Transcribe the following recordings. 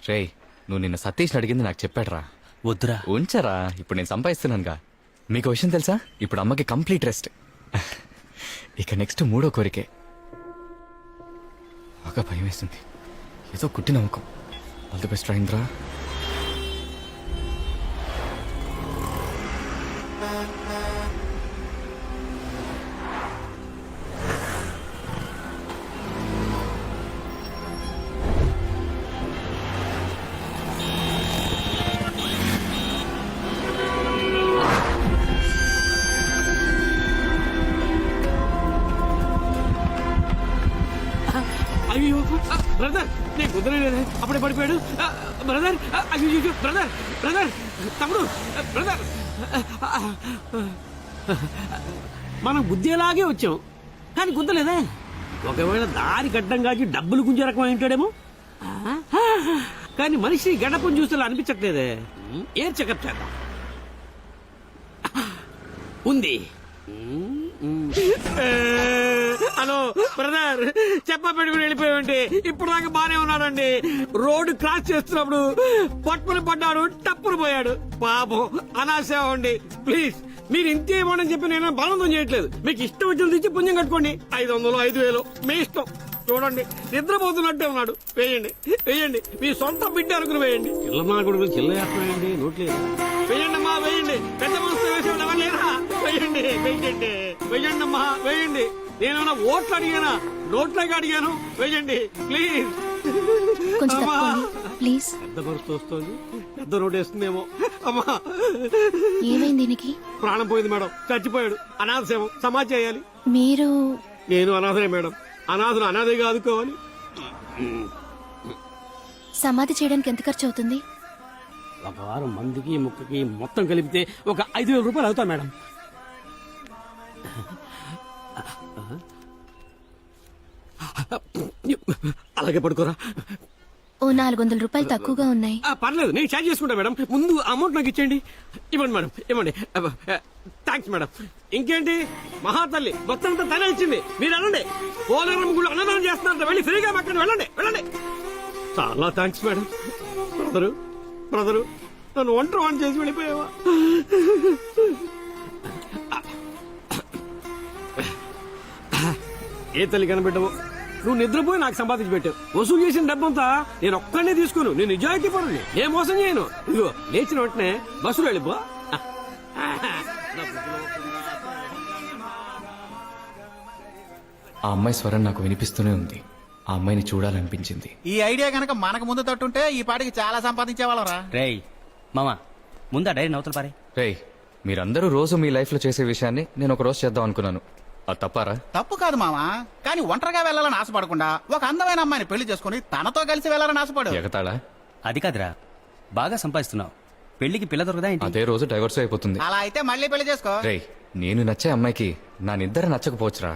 రేయ్, నువ్వు నిన్న సతీష్ని అడిగింది నాకు చెప్పాడురా. వద్దురా. ఉంచరా, ఇప్పుడు నేను సంపాదిస్తున్నానుగా. మీకు విషయం తెలుసా, ఇప్పుడు అమ్మకి కంప్లీట్ రెస్ట్. ఇక నెక్స్ట్ 3వ కోరికే. బాగా భయం వేస్తుంది, ఏదో కుట్టి నమ్మకం. All the best Ravindra. అయ్యో బ్రదర్, నేను కుదరలేదే, అప్పుడే పడిపోయాడు. బ్రదర్, అయ్యో బ్రదర్, బ్రదర్, తమ్ముడు, బ్రదర్. మనం గుద్దేలాగే వచ్చాం కానీ గుద్దలేదే. ఒకవేళ దారి గడ్డం కాకి డబ్బులు గుంజే రకం ఉంటాడేమో. కానీ మనిషి గడ్డపని చూస్తే అనిపించట్లేదే. ఏం చెకప్ చేద్దాం. ఉంది. హలో బ్రదర్, చెప్ప పెట్టుకుని వెళ్ళిపోయామండి. ఇప్పుడు దాకా బానే ఉన్నాడండి. రోడ్డు క్రాస్ చేస్తున్నప్పుడు పట్టుకుని పడ్డాడు, టప్పులు పోయాడు. పాపం అనాశ అండి. ప్లీజ్ మీరు ఇంతే ఇవ్వమని చెప్పి నేను బలవంతం చేయట్లేదు. మీకు ఇష్టం వచ్చిన తెచ్చి పుణ్యం కట్టుకోండి. 500 5,000 మీ ఇష్టం. చూడండి, నిద్రపోతున్నట్టే ఉన్నాడు. వేయండి వేయండి, మీ సొంత బిడ్డ అనుకుని వేయండి. చిల్లమా కొడుకు చిల్లేస్తున్నాయండి, నోట్లేదు. వేయండి అమ్మా, వేయండి. పెద్ద మనసు వేసేవాడు ఎవరు లేరా? వేయండి వేయండి వేయండి అమ్మా, వేయండి. నేనేమన్నా ఓట్లు అడిగానా, నోట్లకి అడిగాను. వేయండి ప్లీజ్. ప్లీజ్. పెద్ద మనసు వస్తుంది, పెద్ద నోటు వేస్తుందేమో. అమ్మా, ఏమైంది దీనికి? ప్రాణం పోయింది మేడం, చచ్చిపోయాడు. అనాథ సేవ సమాజ్ చేయాలి. మీరు? నేను అనాథనే మేడం. అనాథను అనాథగా ఆదుకోవాలి. సమాధి చేయడానికి ఎంత ఖర్చు అవుతుంది? ఒక వారం మందికి ముక్కకి మొత్తం కలిపితే ఒక 5,000 రూపాయలు అవుతా మేడం. అలాగే పడుకోరా. ఓ 400 రూపాయలు తక్కువగా ఉన్నాయి. పర్లేదు, నేను ఛార్జ్ చేసుకుంటా మేడం. ముందు అమౌంట్ నాకు ఇచ్చేయండి. ఇవ్వండి మేడం, ఇవ్వండి. Thanks madam. ఇంకేంటి, మహాతల్లి మొత్తం అంతా తనే ఇచ్చింది. మీరు వెళ్ళండి. పోలవరం గుళ్ళు అన్నదానం చేస్తున్నారంట, వెళ్ళి ఫ్రీగా మాకు వెళ్ళండి వెళ్ళండి. చాలా థ్యాంక్స్ మేడం. బ్రదరు బ్రదరు, నన్ను ఒంటరి చేసి వెళ్ళిపోయావా? ఏ తల్లి కనిపెట్టవు, నువ్వు నిద్రపోయి నాకు సంపాదించి పెట్టావు. వసూలు చేసిన డబ్బంతా నేను ఒక్కనే తీసుకోను. నేను నిజాయితీ పరుని, నేను మోసం చేయను. ఇదిగో లేచిన వెంటనే బస్సులో వెళ్ళిపో. ఆ అమ్మాయి స్వరం నాకు వినిపిస్తూనే ఉంది. ఆ అమ్మాయిని చూడాలనిపించింది. ఈ ఐడియా గనక మనకు ముందు తట్టుంటే ఈ పాటికి చాలా సంపాదించేవాళ్ళరా. రేయ్ మామా, ముందా డైరీ నవతలు పారే. రేయ్, మీరందరూ రోజు మీ లైఫ్ లో చేసే విషయాన్ని నేను ఒక రోజు చేద్దాం అనుకున్నాను. అది తప్పారా? తప్పు కాదు మామా, కానీ ఒంటరిగా వెళ్ళాలని ఆశపడకుండా ఒక అందమైన అమ్మాయిని పెళ్లి చేసుకుని తనతో కలిసి వెళ్ళాలని ఆశపడు. ఎగతాళా? అది కాదురా, బాగా సంపాదిస్తున్నావు, పెళ్లికి పిల్ల దొరకదా ఏంటి? అదే రోజు డైవర్స్ అయిపోతుంది. అలా అయితే మళ్ళీ పెళ్లి చేసుకో. రేయ్, నేను నచ్చే అమ్మాయికి నా నిద్ర నచ్చకపోవచ్చురా.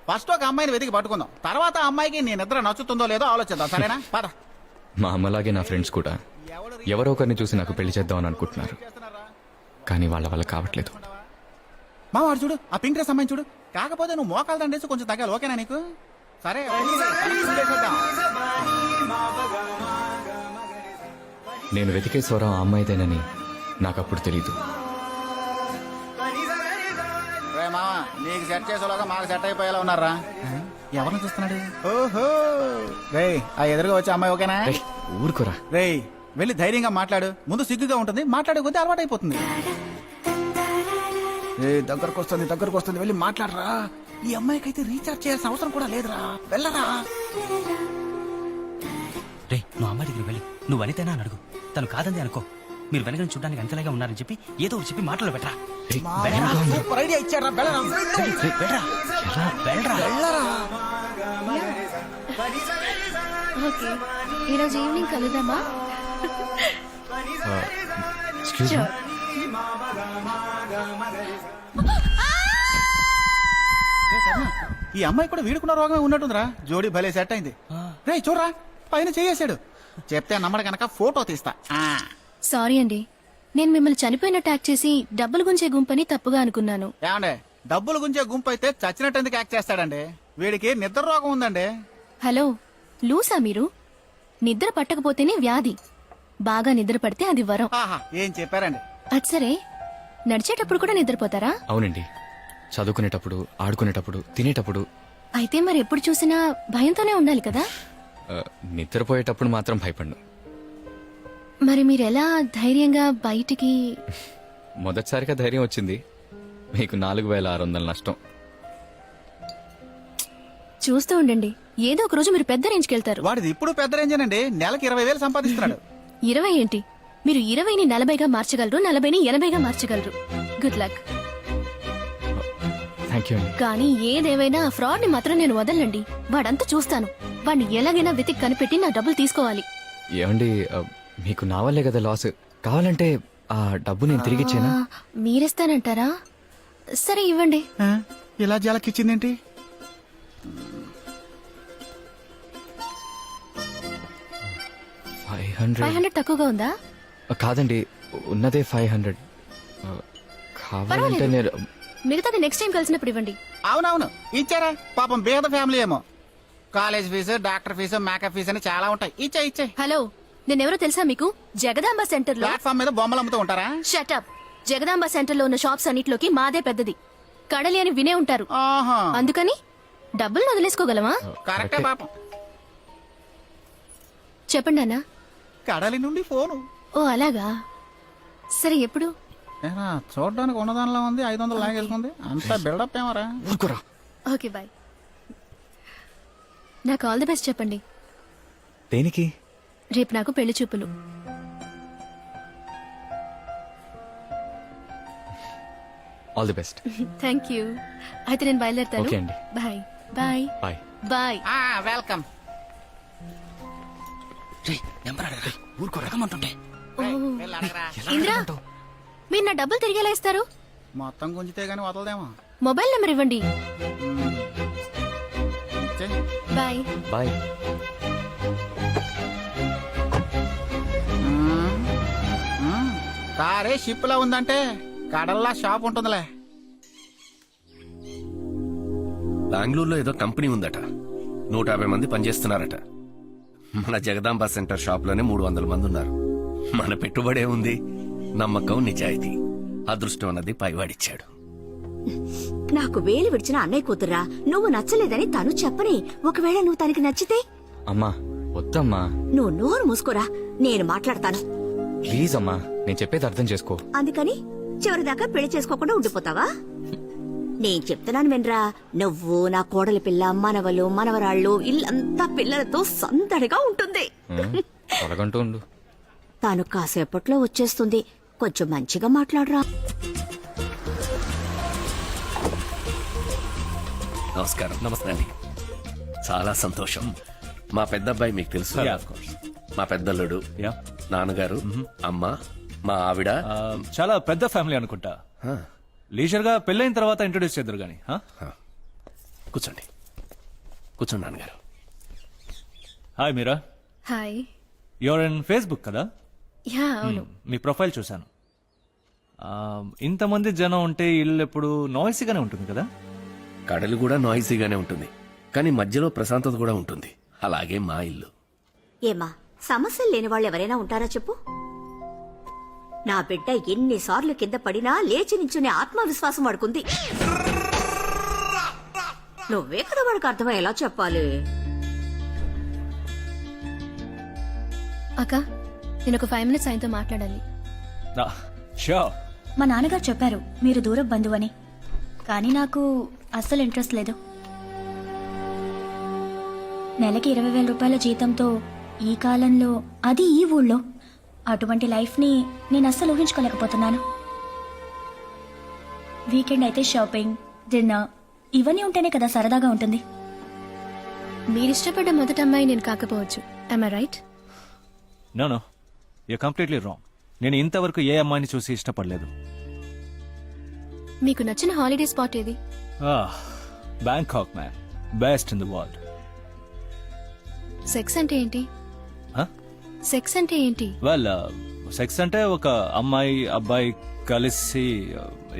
ఫస్ట్ ఒక అమ్మాయిని వెతికి పట్టుకుందాం, తర్వాత ఆ అమ్మాయికి నీ నిద్ర నచ్చుతుందో లేదో ఆలోచిద్దాం, సరేనా? పద. మా అమ్మలాగే నా ఫ్రెండ్స్ కూడా ఎవరో ఒకరిని చూసి నాకు పెళ్లి చేద్దామని అనుకుంటున్నారు, కానీ వాళ్ళ వల్ల కావట్లేదు. మా వాడు చూడు, ఆ పింక్ డ్రెస్ అమ్మాయిని చూడు. కాకపోతే నువ్వు మోకాలు దండేసి కొంచెం తగ్గాలి, ఓకేనా నీకు? సరే నేను వెతికే స్వరం ఆ అమ్మాయిదేనని నాకు అప్పుడు తెలీదు. మావా, నీకు సెట్ చేసేలాగా మాకు సెట్ అయిపోయేలా ఉన్నారా? ఎవరిని చూస్తున్నాడు? ఓహో, రేయ్, ఆ ఎదురుగా వచ్చే అమ్మాయి ఓకేనా? రేయ్, ఊరుకోరా. రేయ్, వెళ్ళి ధైర్యంగా మాట్లాడు. ముందు సిగ్గుగా ఉంటుంది, మాట్లాడే కొద్దీ అలవాటు అయిపోతుంది. దగ్గరకు వస్తుంది, వెళ్ళి మాట్లాడరా. ఈ అమ్మాయికి అయితే రీఛార్జ్ చేయాల్సిన అవసరం కూడా లేదురా, వెళ్ళరా. రే, నువ్వు అమ్మాయి దగ్గర వెళ్ళి నువ్వు అనితేనా అని అడుగు. తను కాదంది అనుకో, మీరు వెనకని చూడడానికి అంతలాగా ఉన్నారని చెప్పి ఏదో ఒకటి చెప్పి మాటలు పెట్టరా. సూపర్ ఐడియా ఇచ్చారా, వెళ్ళరా. ఓకే, ఈరోజు ఈవినింగ్ కలుద్దామా? Excuse me. ఈ అమ్మాయి కూడా వీడుకున్న రోగమే ఉన్నట్టుందిరా. జోడీ భలే సెట్ అయింది. రే చూడరా, పైన చేసాడు. చెప్తే నమ్మడు కనుక ఫోటో తీస్తా. సారీ అండి, నేను మిమ్మల్ని చనిపోయినట్టు యాక్ట్ చేసి డబ్బులు గుంచే గుంపని తప్పుగా అనుకున్నాను. ఏమండే, డబ్బులు గుంజే గుంపు అయితే చచ్చినట్టు ఎందుకు యాక్ట్ చేస్తాడండి? వీడికి నిద్ర రోగం ఉందండి. హలో, లూసా మీరు? నిద్ర పట్టకపోతేనే వ్యాధి, బాగా నిద్ర పడితే అది వరం. ఆహా ఏం చెప్పారండి. అది సరే, నడిచేటప్పుడు కూడా నిద్రపోతారా? అవునండి, చదువుకునేటప్పుడు, ఆడుకునేటప్పుడు, తినేటప్పుడు. అయితే మరి ఎప్పుడు చూసినా భయంతోనే ఉండాలి కదా. నిద్రపోయేటప్పుడు మాత్రం భయపడ్ను. మరి మీరెలా ధైర్యంగా బయటికి? మొదటిసారిగా ధైర్యం వచ్చింది, మీకు 4600 నష్టం. చూస్తూ ఉండండి, ఏదో ఒక రోజు మీరు పెద్ద రేంజ్కి వెళ్తారు. వాడిది ఇప్పుడు పెద్ద రేంజేనండి, నెలకి 20,000 సంపాదిస్తున్నాడు. 20 ఏంటి, మీరు 20ని 40గా మార్చగలరు, 40ని 80గా మార్చగలరు. Good luck. థ్యాంక్ యూ అండి. కానీ ఏదేవైనా ఆ ఫ్రాడ్ ని మాత్రం నేను వదలండి. వాడంతా చూస్తాను. వాడిని ఎలాగైనా వెతికి కనిపెట్టి నా డబ్బులు తీసుకోవాలి. ఏమండి, మీకు నా వల్లే కదా లాస్. కావాలంటే ఆ డబ్బు నేను తిరిగిచ్చేనా? మీరిస్తానంటారా? సరే ఇవ్వండి. ఆ, ఇలా జలకిచ్చిందేంటి? 500 తక్కువగా ఉందా? కాదండి, ఉన్నదే 500. కావాలంటే పర్వాలేదు. నేను మిగతాది నెక్స్ట్ టైం కలిసినప్పుడు ఇవ్వండి. అవునవును ఇచ్చారా, పాపం బేద ఫ్యామిలీ ఏమో. College fee, doctor fee, makeup fee అని చాలా ఉంటాయి. ఇచ్చే హలో, నేనెవరో తెలుసా మీకు? జగదాంబ సెంటర్ లో. ప్లాట్ఫామ్ మీద బొమ్మలు అమ్ముతూ ఉంటారా? షటప్. జగదాంబ సెంటర్ లో ఉన్న షాప్స్ అన్నిట్లోకి మాదే పెద్దది. కడలి అని వినే ఉంటారు. ఆహా అందుకని డబ్బులు వదిలేసుకోగలమా? కరెక్టే పాపం. చెప్పండి అన్న. కడలి నుండి ఫోను. ఓ అలాగా. సరే ఎప్పుడు? ఏరా, చూడడానికి ఉన్నదానిలో ఉంది, 500 లాగేసుకుంది. అంత బిల్డప్ ఏమరా? ఊరుకోరా. Okay bye. నాకు ఆల్ ది బెస్ట్ చెప్పండి. దేనికి? రేపు నాకు పెళ్లి చూపులు. All the best. Thank you. అయితే నేను బయలుదేరుతాను. ఓకే అండి. Bye bye bye. Bye. Welcome. రేయ్, నెంబర్ అడగరా. ఊరుకో రకమంటుంటే. ఇంద్రా, మీరు నా డబ్బులు తిరిగేలా ఇస్తారు? మొత్తం గుంజితే గానీ వదలదేమో. మొబైల్ నెంబర్ ఇవ్వండి. ఇచ్చేయ్. బాయ్. బాయ్. కారే షిప్ లా ఉందంటే కడల్లా షాప్ ఉంటుందిలే. బెంగళూరులో ఏదో కంపెనీ ఉందట, 150 మంది పనిచేస్తున్నారట. మన జగదాంబ సెంటర్ షాప్ లోనే 300 మంది ఉన్నారు. మన పెట్టుబడే ఉంది, నమ్మకం, నిజాయితీ. అదృష్టం అన్నది పైవాడిచ్చాడు. నాకు వేలు విడిచిన అన్నయ్య కూతురా, నువ్వు నచ్చలేదని తను చెప్పని. ఒకవేళ నువ్వు తనకి నచ్చితే? అమ్మా వద్దమ్మా, నువ్వు నోరు మూసుకోరా, నేను మాట్లాడతాను. ప్లీజ్ అమ్మా, నేను చెప్పేది అర్థం చేసుకో. అందుకని చివరిదాకా పెళ్లి చేసుకోకుండా ఉండిపోతావా? నేను చెప్తున్నాను వినరా. నువ్వు, నా కోడలి పిల్ల, మనవలు, మనవరాళ్ళు, ఇల్లంతా పిల్లలతో సందడిగా ఉంటుంది. తొలగంటూ ఉండు. తాను కాసేపట్లో వచ్చేస్తుంది, కొంచెం మంచిగా మాట్లాడరా. నమస్కారం. నమస్తే అండి. చాలా సంతోషం. మా పెద్ద అబ్బాయి మీకు తెలుసు. మా పెద్దల్లుడు, నాన్నగారు, అమ్మ, మా ఆవిడ. చాలా పెద్ద ఫ్యామిలీ అనుకుంటా. లీజర్ గా పెళ్ళైన తర్వాత ఇంట్రొడ్యూస్ చేద్దరు గాని. కూర్చోండి, కూర్చోండి నాన్నగారు. Hi Meera. Hi. Your in Facebook కదా? యా అవును. మీ ప్రొఫైల్ చూశాను. ఇంతమంది జనం ఉంటే ఇల్లు ఎప్పుడు నాయిసీగానే ఉంటుంది కదా? కడలు కూడా నాయిసీగానే ఉంటుంది, కానీ మధ్యలో ప్రశాంతత కూడా ఉంటుంది. అలాగే మా ఇల్లు. ఏమా, సమస్యలు లేని వాళ్ళు ఎవరైనా ఉంటారా చెప్పు. నా బిడ్డ ఎన్నిసార్లు కింద పడినా లేచి నించునే ఆత్మవిశ్వాసం వాడుకుంది. నువ్వే కదా వాడికి అర్థమయ్యేలా చెప్పాలి. అక్క, నేను ఒక 5 minutes ఆయనతో మాట్లాడాలి. షూర్. మా నాన్నగారు చెప్పారు మీరు దూరం బంధువని, కానీ నాకు అస్సలు ఇంట్రెస్ట్ లేదు. నెలకి 20,000 రూపాయల జీతంతో ఈ కాలంలో, అది ఈ ఊళ్ళో, అటువంటి లైఫ్ని నేను అస్సలు ఊహించుకోలేకపోతున్నాను. వీకెండ్ అయితే షాపింగ్, డిన్నర్ ఇవన్నీ ఉంటేనే కదా సరదాగా ఉంటుంది. మీరిష్టపడ్డ మొదటి అమ్మాయి నేను కాకపోవచ్చు. am I right? No you completely wrong. నేను ఇంతవరకు ఏ అమ్మాయిని చూసి ఇష్టపడలేదు. మీకు నచ్చిన హాలిడే స్పాట్ ఏది? Bangkok man, best in the world. Sex అంటే ఏంటి? సెక్స్ అంటే ఏంటి? వెల్, సెక్స్ అంటే ఒక అమ్మాయి అబ్బాయి కలిసి,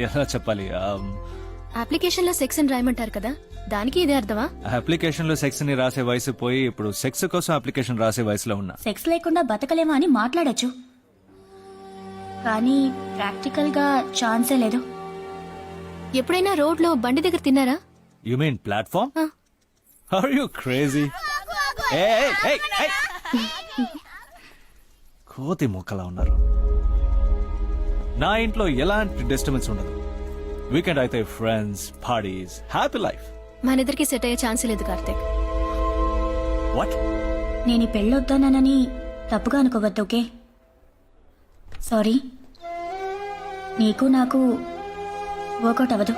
ఎలా చెప్పాలి, అప్లికేషన్ లో సెక్స్ అని రాయమంటారు కదా, దానికి ఇదే అర్థమా? అప్లికేషన్ లో సెక్స్ ని రాసే వయసు పోయి ఇప్పుడు సెక్స్ కోసం అప్లికేషన్ రాసే వయసులో ఉన్నా. సెక్స్ లేకుండా బతకలేమా అని మాట్లాడొచ్చు, కానీ ప్రాక్టికల్ గా ఛాన్సే లేదు. ఎప్పుడైనా రోడ్లో బండి దగ్గర తిన్నారా? You mean platform? ఆ. Are you crazy? కోతి మొక్కలా ఉన్నారు. నా ఇంట్లో ఎలాంటి డిస్టర్బెన్స్ ఉండదు. వీకెండ్ అయితే ఫ్రెండ్స్, పార్టీస్, హ్యాపీ లైఫ్. మనిద్దరికి సెట్ అయ్యే ఛాన్స్ లేదు కార్తీక్. వాట్? నేను ఈ పెళ్ళొద్దానని తప్పుగా అనుకోవద్దు, ఓకే? సారీ, నీకు నాకు వర్కౌట్ అవ్వదు.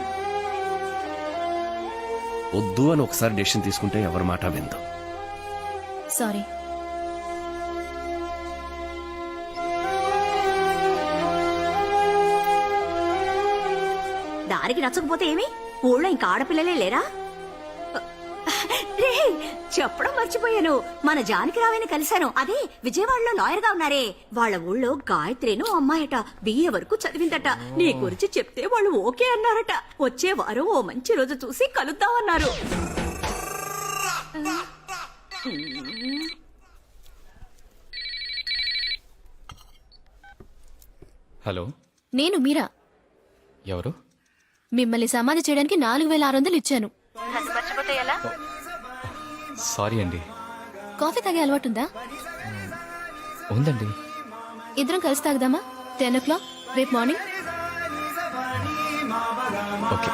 వద్దు అని ఒకసారి డెసిషన్ తీసుకుంటే ఎవరి మాట విందు. సారీ. దారికి నచ్చకపోతే ఏమి? ఊళ్ళో ఇంకా ఆడపిల్లలే లేరా? రే, చెప్పడం మర్చిపోయాను, మన జానకిరావుని కలిశాను. అదే విజయవాడలో లాయర్ గా ఉన్నారే, వాళ్ళ ఊళ్ళో గాయత్రిను అమ్మాయట, బిఏ వరకు చదివిందట. నీ గురించి చెప్తే వాళ్ళు ఓకే అన్నారట. వచ్చే వారం ఓ మంచి రోజు చూసి కలుద్దామన్నారు. హలో, నేను మీరా. ఎవరు? మిమ్మల్ని సమాధి చేయడానికి 4600 ఇచ్చాను. సారీ అండి. కాఫీ తాగే అలవాటుందా? ఉందండి. ఇద్దరం కలిసి తాగుదామా? 10 o'clock రేపు మార్నింగ్. ఓకే.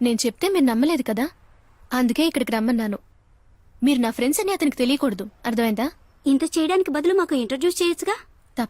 నేను చెప్తే మీరు నమ్మలేదు కదా, అందుకే ఇక్కడికి రమ్మన్నాను. మీరు నా ఫ్రెండ్స్ అని అతనికి తెలియకూడదు, అర్థమైందా? ఇంత చేయడానికి బదులు మాకు ఇంట్రడ్యూస్ చేయొచ్చుగా.